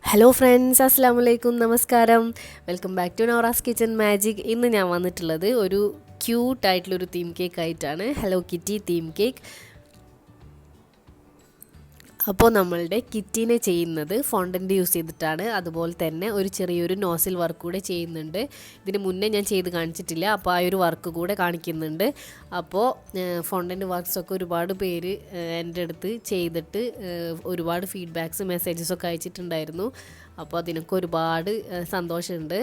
Hello friends, അസ്സാം വലൈക്കും, നമസ്കാരം. Welcome back to Nora's kitchen magic. ഇന്ന് ഞാൻ വന്നിട്ടുള്ളത് ഒരു ക്യൂട്ടായിട്ടുള്ളൊരു തീം കേക്ക് ആയിട്ടാണ്. Hello Kitty theme cake. അപ്പോൾ നമ്മളുടെ കിറ്റിനെ ചെയ്യുന്നത് ഫോണ്ടൻറ്റ് യൂസ് ചെയ്തിട്ടാണ്. അതുപോലെ തന്നെ ഒരു ചെറിയൊരു നോസിൽ വർക്ക് കൂടെ ചെയ്യുന്നുണ്ട്. ഇതിന് മുന്നേ ഞാൻ ചെയ്ത് കാണിച്ചിട്ടില്ല, അപ്പോൾ ആ ഒരു വർക്ക് കൂടെ കാണിക്കുന്നുണ്ട്. അപ്പോൾ ഫോണ്ടൻറ്റ് വർക്ക്സൊക്കെ ഒരുപാട് പേര് എൻ്റെ അടുത്ത് ചെയ്തിട്ട് ഒരുപാട് ഫീഡ്ബാക്ക്സ് മെസ്സേജസൊക്കെ അയച്ചിട്ടുണ്ടായിരുന്നു. അപ്പോൾ അതിനൊക്കെ ഒരുപാട് സന്തോഷമുണ്ട്.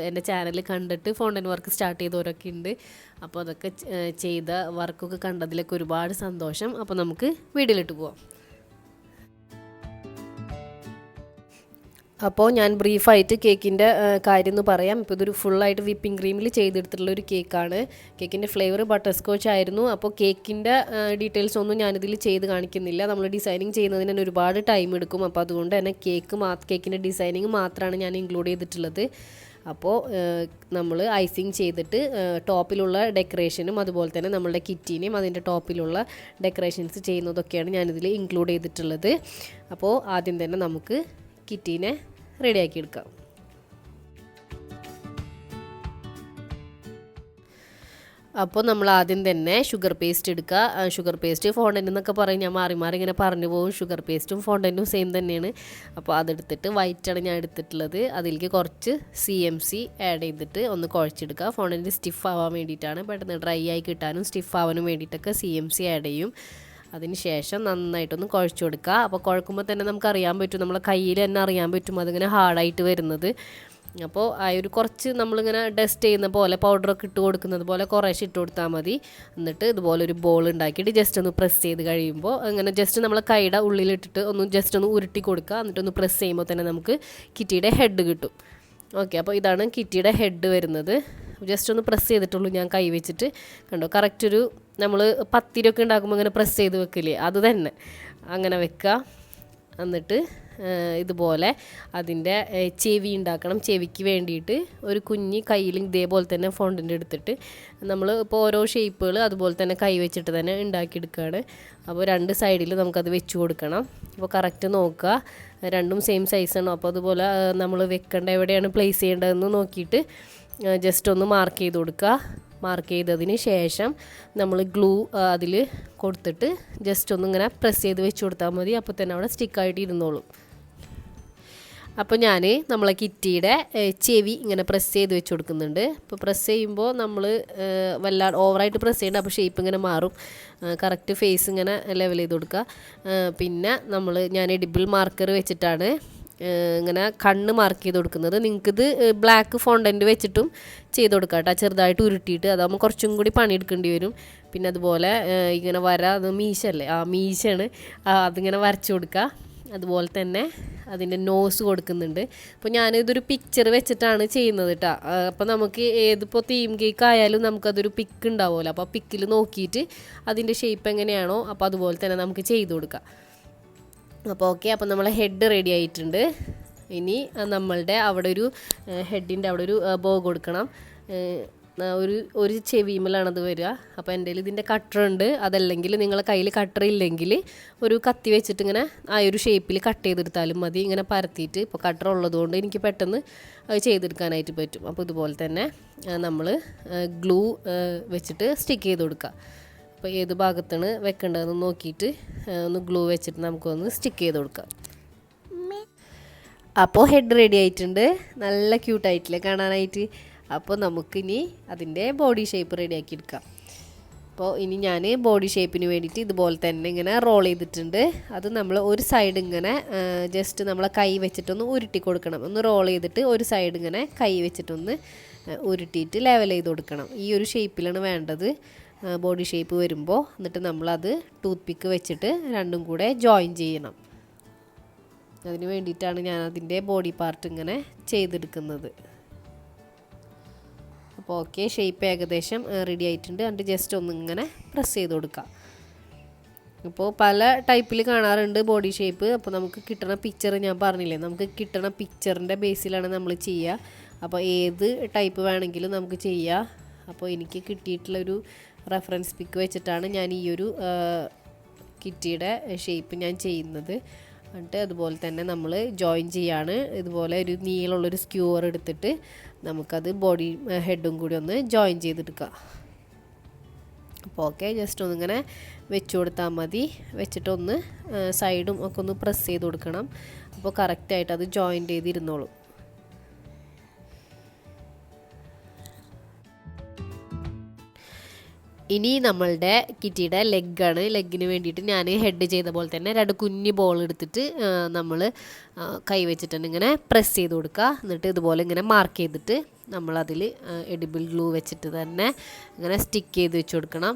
എൻ്റെ ചാനൽ കണ്ടിട്ട് ഫോണ്ടൻറ്റ് വർക്ക് സ്റ്റാർട്ട് ചെയ്തവരൊക്കെ ഉണ്ട്. അപ്പോൾ അതൊക്കെ ചെയ്ത വർക്കൊക്കെ കണ്ടതിലൊക്കെ ഒരുപാട് സന്തോഷം. അപ്പോൾ നമുക്ക് വീഡിയോയിലിട്ട് പോവാം. അപ്പോൾ ഞാൻ ബ്രീഫായിട്ട് കേക്കിൻ്റെ കാര്യം എന്ന് പറയാം. ഇപ്പോൾ ഇതൊരു ഫുള്ളായിട്ട് വിപ്പിംഗ് ക്രീമിൽ ചെയ്തെടുത്തിട്ടുള്ള ഒരു കേക്കാണ്. കേക്കിൻ്റെ ഫ്ലേവർ ബട്ടർ സ്കോച്ച് ആയിരുന്നു. അപ്പോൾ കേക്കിൻ്റെ ഡീറ്റെയിൽസ് ഒന്നും ഞാനിതിൽ ചെയ്ത് കാണിക്കുന്നില്ല. നമ്മൾ ഡിസൈനിങ് ചെയ്യുന്നതിന് തന്നെ ഒരുപാട് ടൈം എടുക്കും. അപ്പോൾ അതുകൊണ്ട് തന്നെ കേക്കിൻ്റെ ഡിസൈനിങ് മാത്രമാണ് ഞാൻ ഇൻക്ലൂഡ് ചെയ്തിട്ടുള്ളത്. അപ്പോൾ നമ്മൾ ഐസിങ് ചെയ്തിട്ട് ടോപ്പിലുള്ള ഡെക്കറേഷനും അതുപോലെ തന്നെ നമ്മളുടെ കിറ്റിനെയും അതിൻ്റെ ടോപ്പിലുള്ള ഡെക്കറേഷൻസ് ചെയ്യുന്നതൊക്കെയാണ് ഞാനിതിൽ ഇൻക്ലൂഡ് ചെയ്തിട്ടുള്ളത്. അപ്പോൾ ആദ്യം തന്നെ നമുക്ക് കിറ്റീനെ റെഡിയാക്കി എടുക്കാം. അപ്പോൾ നമ്മൾ ആദ്യം തന്നെ ഷുഗർ പേസ്റ്റ് എടുക്കുക. ഷുഗർ പേസ്റ്റ് ഫോണ്ടൻ്റ് എന്നൊക്കെ പറയും, ഞാൻ മാറി മാറി ഇങ്ങനെ പറഞ്ഞു പോകും. ഷുഗർ പേസ്റ്റും ഫോണ്ടൻറ്റും സെയിം തന്നെയാണ്. അപ്പോൾ അതെടുത്തിട്ട് വൈറ്റാണ് ഞാൻ എടുത്തിട്ടുള്ളത്. അതിലേക്ക് കുറച്ച് CMC ആഡ് ചെയ്തിട്ട് ഒന്ന് കുഴച്ചെടുക്കുക. ഫോണ്ടൻറ്റ് സ്റ്റിഫ് ആവാൻ വേണ്ടിയിട്ടാണ്, പെട്ടെന്ന് ഡ്രൈ ആയി കിട്ടാനും സ്റ്റിഫ് ആവാനും വേണ്ടിയിട്ടൊക്കെ CMC ആഡ് ചെയ്യും. അതിന് ശേഷം നന്നായിട്ടൊന്ന് കുഴച്ച് കൊടുക്കുക. അപ്പോൾ കുഴക്കുമ്പോൾ തന്നെ നമുക്ക് അറിയാൻ പറ്റും, നമ്മളെ കയ്യിൽ തന്നെ അറിയാൻ പറ്റും അതിങ്ങനെ ഹാർഡായിട്ട് വരുന്നത്. അപ്പോൾ ആ ഒരു കുറച്ച് നമ്മളിങ്ങനെ ഡസ്റ്റ് ചെയ്യുന്ന പോലെ പൗഡറൊക്കെ ഇട്ട് കൊടുക്കുന്നത് പോലെ കുറേശ്ശെ ഇട്ട് കൊടുത്താൽ മതി. എന്നിട്ട് ഇതുപോലെ ഒരു ബോൾ ഉണ്ടാക്കിയിട്ട് ജസ്റ്റ് ഒന്ന് പ്രസ് ചെയ്ത് കഴിയുമ്പോൾ അങ്ങനെ ജസ്റ്റ് നമ്മളെ കൈയുടെ ഉള്ളിലിട്ടിട്ട് ഒന്ന് ജസ്റ്റ് ഒന്ന് ഉരുട്ടി കൊടുക്കുക. എന്നിട്ടൊന്ന് പ്രസ് ചെയ്യുമ്പോൾ തന്നെ നമുക്ക് കിറ്റിയുടെ ഹെഡ് കിട്ടും. ഓക്കെ, അപ്പോൾ ഇതാണ് കിറ്റിയുടെ ഹെഡ് വരുന്നത്. ജസ്റ്റ് ഒന്ന് പ്രസ് ചെയ്തിട്ടുള്ളൂ ഞാൻ കൈ വെച്ചിട്ട്. കണ്ടോ, കറക്റ്റ് ഒരു നമ്മൾ പത്തിരിയൊക്കെ ഉണ്ടാക്കുമ്പോൾ അങ്ങനെ പ്രസ് ചെയ്ത് വെക്കില്ലേ, അത് തന്നെ അങ്ങനെ വെക്കുക. എന്നിട്ട് ഇതുപോലെ അതിൻ്റെ ചെവി ഉണ്ടാക്കണം. ചെവിക്ക് വേണ്ടിയിട്ട് ഒരു കുഞ്ഞി കയ്യിൽ ഇതേപോലെ തന്നെ ഫോണ്ടൻ്റ് എടുത്തിട്ട് നമ്മൾ ഇപ്പോൾ ഓരോ ഷേപ്പുകൾ അതുപോലെ തന്നെ കൈ വെച്ചിട്ട് തന്നെ ഉണ്ടാക്കിയെടുക്കുകയാണ്. അപ്പോൾ രണ്ട് സൈഡിൽ നമുക്കത് വെച്ച് കൊടുക്കണം. അപ്പോൾ കറക്റ്റ് നോക്കുക, രണ്ടും സെയിം സൈസാണോ. അപ്പോൾ അതുപോലെ നമ്മൾ വെക്കേണ്ട എവിടെയാണ് പ്ലേസ് ചെയ്യേണ്ടതെന്ന് നോക്കിയിട്ട് ജസ്റ്റ് ഒന്ന് മാർക്ക് ചെയ്ത് കൊടുക്കുക. മാർക്ക് ചെയ്തതിന് ശേഷം നമ്മൾ ഗ്ലൂ അതിൽ കൊടുത്തിട്ട് ജസ്റ്റ് ഒന്നിങ്ങനെ പ്രസ് ചെയ്ത് വെച്ച് കൊടുത്താൽ മതി. അപ്പോൾ തന്നെ അവിടെ സ്റ്റിക്കായിട്ട് ഇരുന്നോളും. അപ്പോൾ ഞാൻ നമ്മളെ കിറ്റിയുടെ ചെവി ഇങ്ങനെ പ്രസ് ചെയ്ത് വെച്ച് കൊടുക്കുന്നുണ്ട്. അപ്പോൾ പ്രസ് ചെയ്യുമ്പോൾ നമ്മൾ വല്ലാതെ ഓവറായിട്ട് പ്രസ് ചെയ്യേണ്ട, അപ്പോൾ ഷേപ്പ് ഇങ്ങനെ മാറും. കറക്റ്റ് ഫേസ് ഇങ്ങനെ ലെവൽ ചെയ്ത് കൊടുക്കുക. പിന്നെ ഞാൻ എഡിബിൾ മാർക്കർ വെച്ചിട്ടാണ് ഇങ്ങനെ കണ്ണ് മാർക്ക് ചെയ്ത് കൊടുക്കുന്നത്. നിങ്ങൾക്കിത് ബ്ലാക്ക് ഫോണ്ടൻറ്റ് വെച്ചിട്ടും ചെയ്ത് കൊടുക്കാം കേട്ടോ, ചെറുതായിട്ട് ഉരുട്ടിയിട്ട്. അതാകുമ്പോൾ കുറച്ചും കൂടി പണിയെടുക്കേണ്ടി വരും. പിന്നെ അതുപോലെ ഇങ്ങനെ അത് മീശല്ലേ, മീശയാണ്, അതിങ്ങനെ വരച്ച് കൊടുക്കുക. അതുപോലെ തന്നെ അതിൻ്റെ നോസ് കൊടുക്കുന്നുണ്ട്. അപ്പോൾ ഞാനിതൊരു പിക്ചർ വെച്ചിട്ടാണ് ചെയ്യുന്നത് കേട്ടോ. അപ്പോൾ നമുക്ക് ഏതിപ്പോൾ തീം കേക്ക് ആയാലും നമുക്കതൊരു പിക്ക് ഉണ്ടാവുമല്ലോ. അപ്പോൾ ആ പിക്കിൽ നോക്കിയിട്ട് അതിൻ്റെ ഷേപ്പ് എങ്ങനെയാണോ അപ്പോൾ അതുപോലെ തന്നെ നമുക്ക് ചെയ്ത് കൊടുക്കാം. അപ്പോൾ ഓക്കെ, അപ്പോൾ നമ്മളെ ഹെഡ് റെഡി ആയിട്ടുണ്ട്. ഇനി നമ്മളുടെ അവിടെ ഒരു ഹെഡിൻ്റെ അവിടെ ഒരു ബോ കൊടുക്കണം. ഒരു ചെവിമലാണത് വരിക. അപ്പോൾ എൻ്റെ കയ്യിൽ ഇതിൻ്റെ കട്ടർ ഉണ്ട്. അതല്ലെങ്കിൽ നിങ്ങളെ കയ്യിൽ കട്ടർ ഇല്ലെങ്കിൽ ഒരു കത്തി വെച്ചിട്ട് ഇങ്ങനെ ആ ഒരു ഷേപ്പിൽ കട്ട് ചെയ്തെടുത്താലും മതി. ഇങ്ങനെ പരത്തിയിട്ട്, ഇപ്പോൾ കട്ടർ ഉള്ളതുകൊണ്ട് എനിക്ക് പെട്ടെന്ന് അത് ചെയ്തെടുക്കാനായിട്ട് പറ്റും. അപ്പോൾ ഇതുപോലെ തന്നെ നമ്മൾ ഗ്ലൂ വെച്ചിട്ട് സ്റ്റിക്ക് ചെയ്ത് കൊടുക്കുക. അപ്പോൾ ഏത് ഭാഗത്താണ് വെക്കേണ്ടതെന്ന് നോക്കിയിട്ട് ഒന്ന് ഗ്ലൂ വെച്ചിട്ട് നമുക്കൊന്ന് സ്റ്റിക്ക് ചെയ്ത് കൊടുക്കാം. അപ്പോൾ ഹെഡ് റെഡി ആയിട്ടുണ്ട്. നല്ല ക്യൂട്ടായിട്ടില്ലേ കാണാനായിട്ട്. അപ്പോൾ നമുക്കിനി അതിൻ്റെ ബോഡി ഷേപ്പ് റെഡിയാക്കി എടുക്കാം. അപ്പോൾ ഇനി ഞാൻ ബോഡി ഷേപ്പിന് വേണ്ടിയിട്ട് ഇതുപോലെ തന്നെ ഇങ്ങനെ റോൾ ചെയ്തിട്ടുണ്ട്. അത് നമ്മൾ ഒരു സൈഡ് ഇങ്ങനെ ജസ്റ്റ് നമ്മളെ കൈ വെച്ചിട്ടൊന്ന് ഉരുട്ടി കൊടുക്കണം. ഒന്ന് റോൾ ചെയ്തിട്ട് ഒരു സൈഡ് ഇങ്ങനെ കൈ വെച്ചിട്ടൊന്ന് ഉരുട്ടിയിട്ട് ലെവൽ ചെയ്ത് കൊടുക്കണം. ഈ ഒരു ഷേപ്പിലാണ് വേണ്ടത് ബോഡി ഷേപ്പ് വരുമ്പോൾ. എന്നിട്ട് നമ്മളത് ടൂത്ത് പിക്ക് വെച്ചിട്ട് രണ്ടും കൂടെ ജോയിൻ ചെയ്യണം. അതിന് വേണ്ടിയിട്ടാണ് ഞാൻ അതിൻ്റെ ബോഡി പാർട്ട് ഇങ്ങനെ ചെയ്തെടുക്കുന്നത്. അപ്പോൾ ഓക്കെ, ഷേപ്പ് ഏകദേശം റെഡി ആയിട്ടുണ്ട്. എന്നിട്ട് ജസ്റ്റ് ഒന്നിങ്ങനെ പ്രസ് ചെയ്ത് കൊടുക്കാം. അപ്പോൾ പല ടൈപ്പിൽ കാണാറുണ്ട് ബോഡി ഷേപ്പ്. അപ്പോൾ നമുക്ക് കിട്ടണ പിക്ചർ ഞാൻ പറഞ്ഞില്ലേ, നമുക്ക് കിട്ടണ പിക്ചറിൻ്റെ ബേസിലാണ് നമ്മൾ ചെയ്യുക. അപ്പോൾ ഏത് ടൈപ്പ് വേണമെങ്കിലും നമുക്ക് ചെയ്യാം. അപ്പോൾ എനിക്ക് കിട്ടിയിട്ടുള്ളൊരു റെഫറൻസ് പിക്ക് വെച്ചിട്ടാണ് ഞാൻ ഈ ഒരു കിറ്റിയുടെ ഷേപ്പ് ഞാൻ ചെയ്യുന്നത്. എന്നിട്ട് അതുപോലെ തന്നെ നമ്മൾ ജോയിൻ ചെയ്യാണ്. ഇതുപോലെ ഒരു നീളമുള്ളൊരു സ്ക്യൂവർ എടുത്തിട്ട് നമുക്കത് ബോഡി ഹെഡും കൂടി ഒന്ന് ജോയിൻ ചെയ്തെടുക്കാം. അപ്പോൾ ഓക്കെ, ജസ്റ്റ് ഒന്നിങ്ങനെ വെച്ച് കൊടുത്താൽ മതി. വെച്ചിട്ടൊന്ന് സൈഡും ഒക്കെ ഒന്ന് പ്രസ് ചെയ്ത് കൊടുക്കണം. അപ്പോൾ കറക്റ്റായിട്ട് അത് ജോയിൻ്റ് ചെയ്തിരുന്നോളും. ഇനി നമ്മളുടെ കിറ്റിയുടെ ലെഗാണ്. ലെഗിന് വേണ്ടിയിട്ട് ഞാൻ ഹെഡ് ചെയ്ത പോലെ തന്നെ 2 കുഞ്ഞ് ബോൾ എടുത്തിട്ട് നമ്മൾ കൈ വെച്ചിട്ട് തന്നെ ഇങ്ങനെ പ്രസ് ചെയ്ത് കൊടുക്കുക. എന്നിട്ട് ഇതുപോലെ ഇങ്ങനെ മാർക്ക് ചെയ്തിട്ട് നമ്മളതിൽ എഡിബിൾ ഗ്ലൂ വെച്ചിട്ട് തന്നെ ഇങ്ങനെ സ്റ്റിക്ക് ചെയ്ത് വെച്ച് കൊടുക്കണം.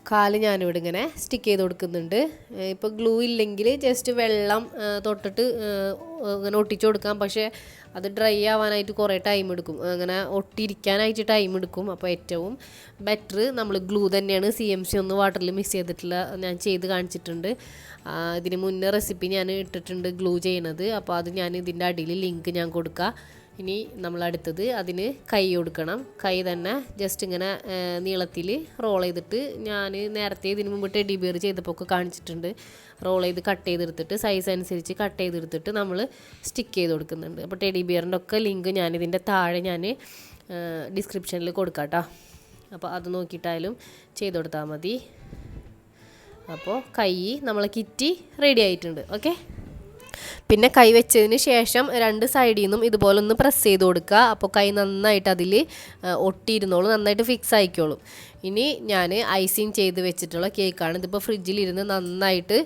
കാല് ഞാനിവിടെ ഇങ്ങനെ സ്റ്റിക്ക് ചെയ്ത് കൊടുക്കുന്നുണ്ട്. ഇപ്പോൾ ഗ്ലൂ ഇല്ലെങ്കിൽ ജസ്റ്റ് വെള്ളം തൊട്ടിട്ട് ഇങ്ങനെ ഒട്ടിച്ചു കൊടുക്കാം. പക്ഷേ അത് ഡ്രൈ ആവാനായിട്ട് കുറേ ടൈം എടുക്കും, അങ്ങനെ ഒട്ടിയിരിക്കാനായിട്ട് ടൈം എടുക്കും. അപ്പോൾ ഏറ്റവും ബെറ്റർ നമ്മൾ ഗ്ലൂ തന്നെയാണ്. CMC ഒന്നും വാട്ടറിൽ മിക്സ് ചെയ്തിട്ടില്ല, ഞാൻ ചെയ്ത് കാണിച്ചിട്ടുണ്ട്. ഇതിന് മുന്നേ റെസിപ്പി ഞാൻ ഇട്ടിട്ടുണ്ട് ഗ്ലൂ ചെയ്യണത്. അപ്പോൾ അത് ഞാൻ ഇതിൻ്റെ അടിയിൽ ലിങ്ക് ഞാൻ കൊടുക്കാം. ഇനി നമ്മൾ അടുത്തത് അതിന് കൈ കൊടുക്കണം. കൈ തന്നെ ജസ്റ്റ് ഇങ്ങനെ നീളത്തിൽ റോൾ ചെയ്തിട്ട്, ഞാൻ നേരത്തെ ഇതിന് മുമ്പ് ടെഡി ബിയർ ചെയ്തപ്പോൾ ഒക്കെ കാണിച്ചിട്ടുണ്ട്. റോൾ ചെയ്ത് കട്ട് ചെയ്തെടുത്തിട്ട് സൈസ് അനുസരിച്ച് കട്ട് ചെയ്തെടുത്തിട്ട് നമ്മൾ സ്റ്റിക്ക് ചെയ്ത് കൊടുക്കുന്നുണ്ട്. അപ്പോൾ ടെഡി ബിയറിൻ്റെ ഒക്കെ ലിങ്ക് ഞാനിതിൻ്റെ താഴെ ഞാൻ ഡിസ്ക്രിപ്ഷനിൽ കൊടുക്കാം കേട്ടോ. അപ്പോൾ അത് നോക്കിയിട്ടായാലും ചെയ്ത് കൊടുത്താൽ മതി. അപ്പോൾ കൈ നമ്മളെ കിറ്റി റെഡി ആയിട്ടുണ്ട്. ഓക്കെ, പിന്നെ കൈ വെച്ചതിന് ശേഷം 2 സൈഡിൽ നിന്നും ഇതുപോലെ ഒന്ന് പ്രസ് ചെയ്ത് കൊടുക്കുക. അപ്പോൾ കൈ നന്നായിട്ട് അതിൽ ഒട്ടിയിരുന്നോളും, നന്നായിട്ട് ഫിക്സ് ആയിക്കോളും. ഇനി ഞാൻ ഐസിങ് ചെയ്ത് വെച്ചിട്ടുള്ള കേക്കാണ്. ഇതിപ്പോൾ ഫ്രിഡ്ജിലിരുന്ന് നന്നായിട്ട്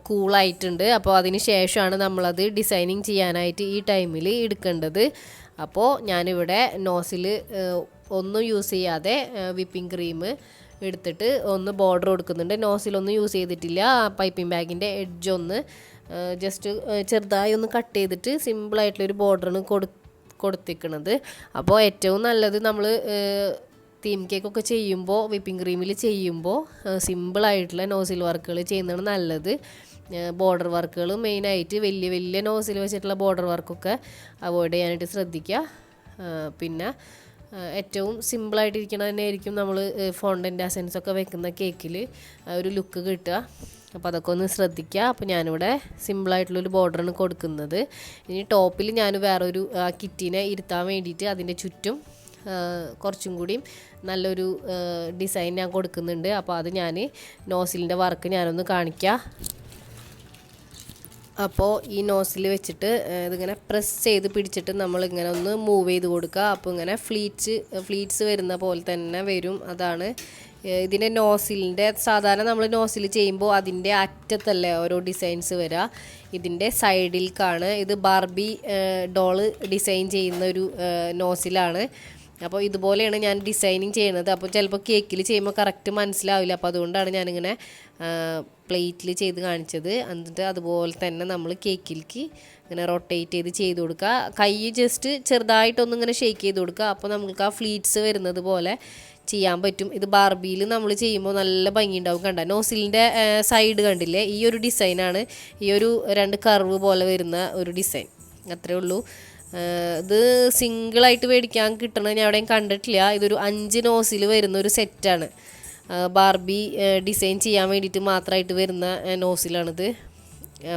കൂളായിട്ടുണ്ട്. അപ്പോൾ അതിന് ശേഷമാണ് നമ്മളത് ഡിസൈനിങ് ചെയ്യാനായിട്ട് ഈ ടൈമിൽ എടുക്കേണ്ടത്. അപ്പോൾ ഞാനിവിടെ നോസിൽ ഒന്നും യൂസ് ചെയ്യാതെ വിപ്പിംഗ് ക്രീം എടുത്തിട്ട് ഒന്ന് ബോർഡർ കൊടുക്കുന്നുണ്ട്. നോസിലൊന്നും യൂസ് ചെയ്തിട്ടില്ല. പൈപ്പിംഗ് ബാഗിൻ്റെ എഡ്ജ് ഒന്ന് ജസ്റ്റ് ചെറുതായി ഒന്ന് കട്ട് ചെയ്തിട്ട് സിമ്പിളായിട്ടുള്ളൊരു ബോർഡറാണ് കൊടുത്തിരിക്കുന്നത്. അപ്പോൾ ഏറ്റവും നല്ലത് നമ്മൾ തീം കേക്കൊക്കെ ചെയ്യുമ്പോൾ വിപ്പിംഗ് ക്രീമിൽ ചെയ്യുമ്പോൾ സിമ്പിളായിട്ടുള്ള നോസിൽ വർക്കുകൾ ചെയ്യുന്നതാണ് നല്ലത്. ബോർഡർ വർക്കുകൾ മെയിനായിട്ട് വലിയ വലിയ നോസിൽ വെച്ചിട്ടുള്ള ബോർഡർ വർക്കൊക്കെ അവോയ്ഡ് ചെയ്യാനായിട്ട് ശ്രദ്ധിക്കുക. പിന്നെ ഏറ്റവും സിമ്പിളായിട്ടിരിക്കണത് തന്നെയായിരിക്കും നമ്മൾ ഫോണ്ടൻ്റ് എസൻസൊക്കെ വെക്കുന്ന കേക്കിൽ ഒരു ലുക്ക് കിട്ടുക. അപ്പോൾ അതൊക്കെ ഒന്ന് ശ്രദ്ധിക്കുക. അപ്പോൾ ഞാനിവിടെ സിമ്പിളായിട്ടുള്ളൊരു ബോർഡറാണ് കൊടുക്കുന്നത്. ഇനി ടോപ്പിൽ ഞാൻ വേറൊരു കിറ്റിനെ ഇരുത്താൻ വേണ്ടിയിട്ട് അതിൻ്റെ ചുറ്റും കുറച്ചും കൂടിയും നല്ലൊരു ഡിസൈൻ ഞാൻ കൊടുക്കുന്നുണ്ട്. അപ്പോൾ അത് ഞാൻ നോസിലിൻ്റെ വർക്ക് ഞാനൊന്ന് കാണിക്കാം. അപ്പോൾ ഈ നോസിൽ വെച്ചിട്ട് ഇതിങ്ങനെ പ്രസ് ചെയ്ത് പിടിച്ചിട്ട് നമ്മളിങ്ങനെ ഒന്ന് മൂവ് ചെയ്ത് കൊടുക്കുക. അപ്പോൾ ഇങ്ങനെ ഫ്ലീറ്റ്സ് വരുന്ന പോലെ തന്നെ വരും. അതാണ് ഇതിൻ്റെ നോസിലിൻ്റെ, സാധാരണ നമ്മൾ നോസിൽ ചെയ്യുമ്പോൾ അതിൻ്റെ അറ്റത്തല്ലേ ഓരോ ഡിസൈൻസ് വരിക, ഇതിൻ്റെ സൈഡിലേക്കാണ്. ഇത് ബാർബി ഡോള് ഡിസൈൻ ചെയ്യുന്ന ഒരു നോസിലാണ്. അപ്പോൾ ഇതുപോലെയാണ് ഞാൻ ഡിസൈനിങ് ചെയ്യുന്നത്. അപ്പോൾ ചിലപ്പോൾ കേക്കിൽ ചെയ്യുമ്പോൾ കറക്റ്റ് മനസ്സിലാവില്ല. അപ്പോൾ അതുകൊണ്ടാണ് ഞാനിങ്ങനെ പ്ലേറ്റിൽ ചെയ്ത് കാണിച്ചത്. എന്നിട്ട് അതുപോലെ തന്നെ നമ്മൾ കേക്കിലേക്ക് ഇങ്ങനെ റൊട്ടേറ്റ് ചെയ്ത് കൊടുക്കുക. കൈ ജസ്റ്റ് ചെറുതായിട്ടൊന്നിങ്ങനെ ഷേക്ക് ചെയ്ത് കൊടുക്കുക. അപ്പോൾ നമുക്ക് ആ ഫ്ലീറ്റ്സ് വരുന്നത് പോലെ ചെയ്യാൻ പറ്റും. ഇത് ബാർബിയിൽ നമ്മൾ ചെയ്യുമ്പോൾ നല്ല ഭംഗിയുണ്ടാവും. കണ്ട നോസിലിൻ്റെ സൈഡ് കണ്ടില്ലേ, ഈ ഒരു ഡിസൈനാണ്, ഈ ഒരു 2 കർവ് പോലെ വരുന്ന ഒരു ഡിസൈൻ. അത്രേ ഉള്ളൂ. ഇത് സിംഗിളായിട്ട് മേടിക്കാൻ കിട്ടണത് ഞാൻ എവിടെയും കണ്ടിട്ടില്ല. ഇതൊരു 5 നോസിൽ വരുന്ന ഒരു സെറ്റാണ്. ബാർബി ഡിസൈൻ ചെയ്യാൻ വേണ്ടിയിട്ട് മാത്രമായിട്ട് വരുന്ന നോസിലാണിത്.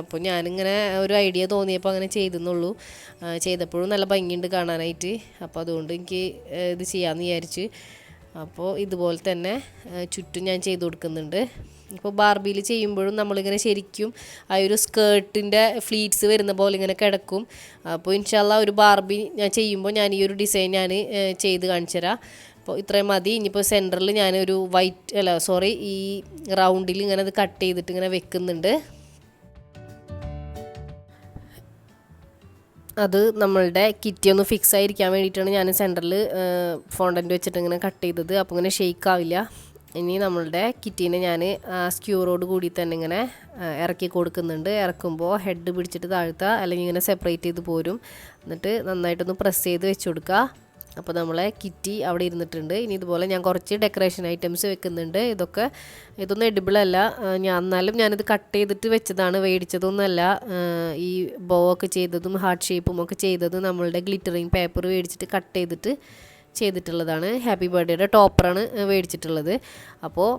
അപ്പോൾ ഞാനിങ്ങനെ ഒരു ഐഡിയ തോന്നിയപ്പോൾ അങ്ങനെ ചെയ്തെന്നുള്ളൂ. ചെയ്തപ്പോഴും നല്ല ഭംഗിയുണ്ട് കാണാനായിട്ട്. അപ്പോൾ അതുകൊണ്ട് എനിക്ക് ഇത് ചെയ്യാമെന്ന് വിചാരിച്ച്. അപ്പോൾ ഇതുപോലെ തന്നെ ചുറ്റും ഞാൻ ചെയ്ത് കൊടുക്കുന്നുണ്ട്. ഇപ്പോൾ ബാർബിയിൽ ചെയ്യുമ്പോഴും നമ്മളിങ്ങനെ ശരിക്കും ആ ഒരു സ്കേർട്ടിൻ്റെ ഫ്ലീറ്റ്സ് വരുന്ന പോലെ ഇങ്ങനെ കിടക്കും. അപ്പോൾ ഇൻഷാല്ലാ ഒരു ബാർബി ഞാൻ ചെയ്യുമ്പോൾ ഞാൻ ഈ ഒരു ഡിസൈൻ ഞാൻ ചെയ്ത് കാണിച്ചു തരാം. അപ്പോൾ ഇത്രയും മതി. ഇനിയിപ്പോൾ സെൻറ്ററിൽ ഞാനൊരു ഈ റൗണ്ടിൽ ഇങ്ങനെ അത് കട്ട് ചെയ്തിട്ട് ഇങ്ങനെ വെക്കുന്നുണ്ട്. അത് നമ്മളുടെ കിറ്റി ഒന്ന് ഫിക്സ് ആയിരിക്കാൻ വേണ്ടിയിട്ടാണ് ഞാൻ സെൻറ്ററിൽ ഫോണ്ടൻറ്റ് വെച്ചിട്ട് ഇങ്ങനെ കട്ട് ചെയ്തത്. അപ്പോൾ ഇങ്ങനെ ഷെയ്ക്ക് ആവില്ല. ഇനി നമ്മളുടെ കിറ്റീനെ ഞാൻ സ്ക്യൂറോട് കൂടി തന്നെ ഇങ്ങനെ ഇറക്കി കൊടുക്കുന്നുണ്ട്. ഇറക്കുമ്പോൾ ഹെഡ് പിടിച്ചിട്ട് താഴ്ത്തുക, അല്ലെങ്കിൽ ഇങ്ങനെ സെപ്പറേറ്റ് ചെയ്ത് പോരും. എന്നിട്ട് നന്നായിട്ടൊന്ന് പ്രസ് ചെയ്ത് വെച്ച് കൊടുക്കുക. അപ്പോൾ നമ്മളെ കിറ്റി അവിടെ ഇരുന്നിട്ടുണ്ട്. ഇനി ഇതുപോലെ ഞാൻ കുറച്ച് ഡെക്കറേഷൻ ഐറ്റംസ് വെക്കുന്നുണ്ട്. ഇതൊന്നും എഡിബിളല്ല. എന്നാലും ഞാനിത് കട്ട് ചെയ്തിട്ട് വെച്ചതാണ്, മേടിച്ചതൊന്നുമല്ല. ഈ ബോ ഒക്കെ ചെയ്തതും ഹാർട്ട് ഷേപ്പും ഒക്കെ ചെയ്തത് നമ്മളുടെ ഗ്ലിറ്ററിങ് പേപ്പർ മേടിച്ചിട്ട് കട്ട് ചെയ്തിട്ടുള്ളതാണ്. ഹാപ്പി ബർത്ത്ഡേയുടെ ടോപ്പറാണ് മേടിച്ചിട്ടുള്ളത്. അപ്പോൾ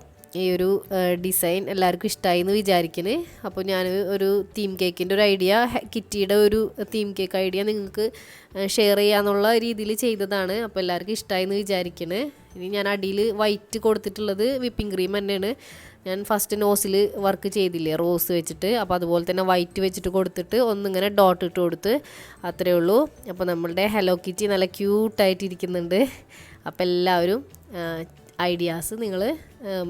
ഈ ഒരു ഡിസൈൻ എല്ലാവർക്കും ഇഷ്ടമായി എന്ന് വിചാരിക്കുന്നു. അപ്പോൾ ഞാൻ ഒരു തീം കേക്കിൻ്റെ ഒരു ഐഡിയ, കിറ്റിയുടെ ഒരു തീം കേക്ക് ഐഡിയ നിങ്ങൾക്ക് ഷെയർ ചെയ്യാന്നുള്ള രീതിയിൽ ചെയ്തതാണ്. അപ്പോൾ എല്ലാവർക്കും ഇഷ്ടമായി എന്ന് വിചാരിക്കുന്നു. ഇനി ഞാൻ അടിയിൽ വൈറ്റ് കൊടുത്തിട്ടുള്ളത് വിപ്പിംഗ് ക്രീം തന്നെയാണ്. ഞാൻ ഫസ്റ്റ് നോസിൽ വർക്ക് ചെയ്തില്ലേ റോസ് വെച്ചിട്ട്, അപ്പോൾ അതുപോലെ തന്നെ വൈറ്റ് വെച്ചിട്ട് കൊടുത്തിട്ട് ഒന്നിങ്ങനെ ഡോട്ട് ഇട്ട് കൊടുത്ത്, അത്രയേ ഉള്ളൂ. അപ്പോൾ നമ്മളുടെ ഹലോ കിറ്റി നല്ല ക്യൂട്ടായിട്ടിരിക്കുന്നുണ്ട്. അപ്പോൾ എല്ലാവരും ഐഡിയാസ് നിങ്ങൾ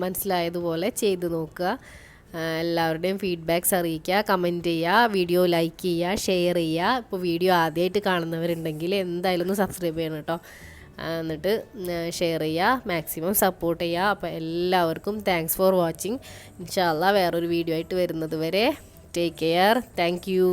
മനസ്സിലായതുപോലെ ചെയ്ത് നോക്കുക. എല്ലാവരുടെയും ഫീഡ്ബാക്ക്സ് അറിയിക്കുക, കമൻറ്റ് ചെയ്യുക, വീഡിയോ ലൈക്ക് ചെയ്യുക, ഷെയർ ചെയ്യുക. ഇപ്പോൾ വീഡിയോ ആദ്യമായിട്ട് കാണുന്നവരുണ്ടെങ്കിൽ എന്തായാലും ഒന്ന് സബ്സ്ക്രൈബ് ചെയ്യണം കേട്ടോ. എന്നിട്ട് ഷെയർ ചെയ്യുക, മാക്സിമം സപ്പോർട്ട് ചെയ്യുക. അപ്പോൾ എല്ലാവർക്കും താങ്ക്സ് ഫോർ വാച്ചിങ്. ഇൻഷാ അല്ലാ വേറൊരു വീഡിയോ ആയിട്ട് വരുന്നത് വരെ ടേക്ക് കെയർ. Thank you.